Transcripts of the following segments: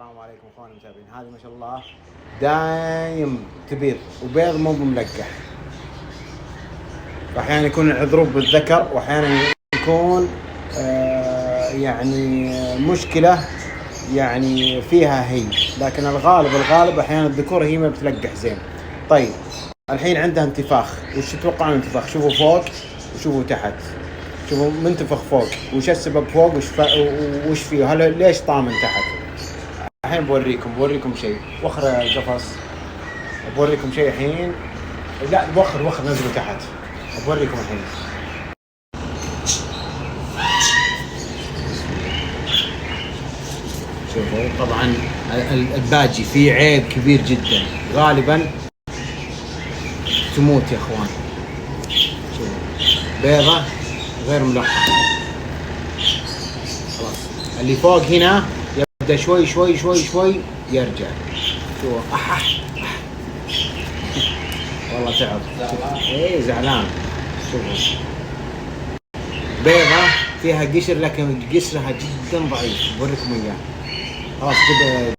السلام عليكم اخواني المتابعين. هذه ما شاء الله دايم تبيض وبيض مو بملقح. واحيانا يكون العذروب بالذكر واحيانا يكون يعني مشكله يعني فيها هي، لكن الغالب احيانا الذكور هي ما بتلقح زين. طيب الحين عندها انتفاخ. وش تتوقع من الانتفاخ؟ شوفوا فوق وشوفوا تحت. شوفوا منتفخ فوق، وش السبب فوق وش فيه؟ هل ليش طامن تحت؟ الحين بوريكم شيء. وخر قفص. بوريكم شيء الحين. لا وخر نزلوا تحت. بوريكم الحين. شوفوا طبعا الباجي فيه عيب كبير جدا، غالبا تموت يا اخوان. شوفوا بيضة غير ملقحة. خلاص اللي فوق هنا يبدأ شوي يرجع. شوفوا والله تعب. ايه زعلان. شوفوا بيضة فيها قشر لكن قشرها جدا ضعيف. بوريكم اياه. خلاص كده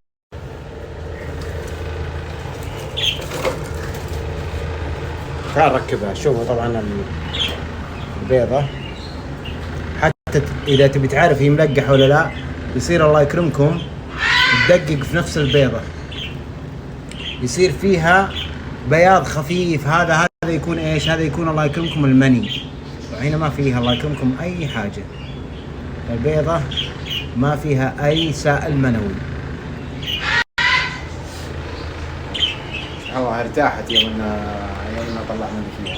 تعال ركبها. شوفوا طبعا البيضة حتى اذا تبي تعرف هي ملقحة ولا لا، يصير الله يكرمكم تدقق في نفس البيضة، يصير فيها بياض خفيف. هذا يكون ايش؟ هذا يكون الله يكرمكم المني. وهنا ما فيها الله يكرمكم اي حاجة. البيضة ما فيها اي سائل منوي. الله ارتاحت يوم طلعنا فيها.